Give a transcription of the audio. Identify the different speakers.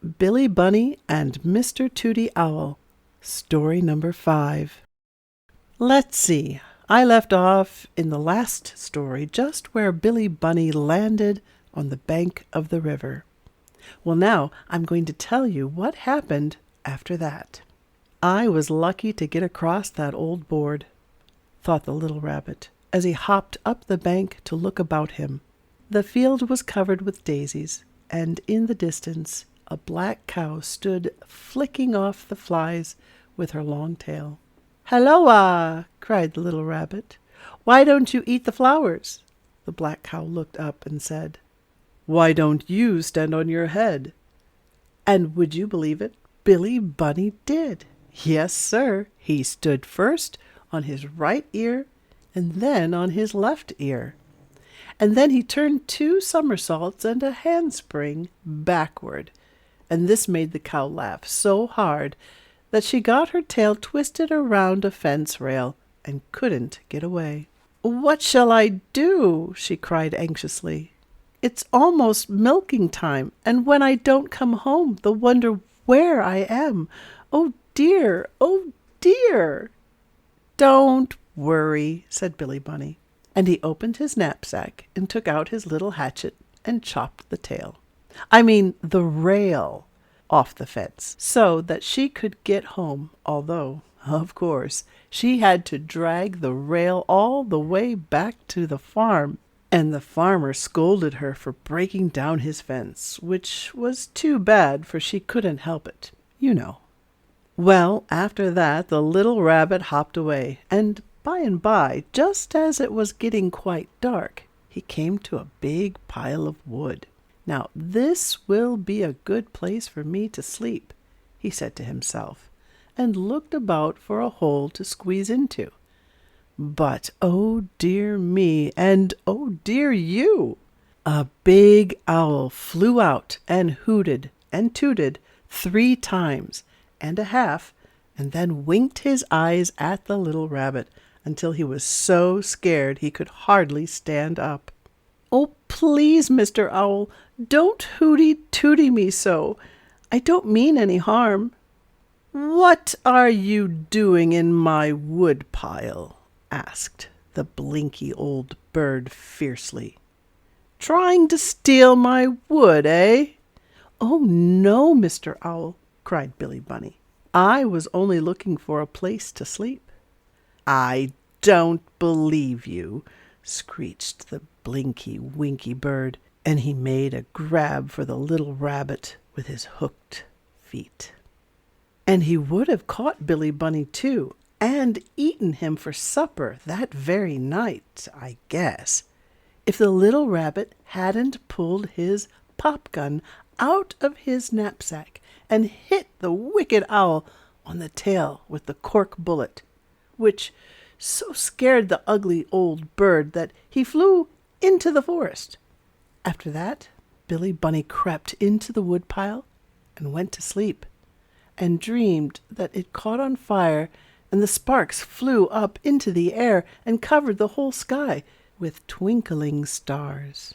Speaker 1: Billy Bunny and Mr. Tootie Owl, story number 5. Let's see, I left off in the last story just where Billy Bunny landed on the bank of the river. Well, now I'm going to tell you what happened after that. I was lucky to get across that old board, thought the little rabbit, as he hopped up the bank to look about him. The field was covered with daisies, and in the distance a black cow stood flicking off the flies with her long tail. "Halloa!" cried the little rabbit. "Why don't you eat the flowers?" The black cow looked up and said, "Why don't you stand on your head?" And would you believe it? Billy Bunny did. Yes, sir. He stood first on his right ear and then on his left ear. And then he turned 2 somersaults and a handspring backward. And this made the cow laugh so hard that she got her tail twisted around a fence rail and couldn't get away. "What shall I do?" she cried anxiously. "It's almost milking time, and when I don't come home, they'll wonder where I am. Oh dear, oh dear!" "Don't worry," said Billy Bunny, and he opened his knapsack and took out his little hatchet and chopped the the rail off the fence so that she could get home, although, of course, she had to drag the rail all the way back to the farm, and the farmer scolded her for breaking down his fence, which was too bad, for she couldn't help it, you know. Well, after that the little rabbit hopped away, and by, just as it was getting quite dark, he came to a big pile of wood. "Now this will be a good place for me to sleep," he said to himself, and looked about for a hole to squeeze into. But oh dear me, and oh dear you! A big owl flew out and hooted and tooted 3 times and a half, and then winked his eyes at the little rabbit until he was so scared he could hardly stand up. "Oh, please, Mr. Owl, don't hooty-tooty me so. I don't mean any harm." "What are you doing in my wood pile?" asked the blinky old bird fiercely. "Trying to steal my wood, eh?" "Oh, no, Mr. Owl," cried Billy Bunny. "I was only looking for a place to sleep." "I don't believe you," screeched the blinky-winky bird, and he made a grab for the little rabbit with his hooked feet. And he would have caught Billy Bunny too, and eaten him for supper that very night, I guess, if the little rabbit hadn't pulled his pop gun out of his knapsack and hit the wicked owl on the tail with the cork bullet, which so scared the ugly old bird that he flew into the forest. After that, Billy Bunny crept into the woodpile and went to sleep, and dreamed that it caught on fire, and the sparks flew up into the air and covered the whole sky with twinkling stars.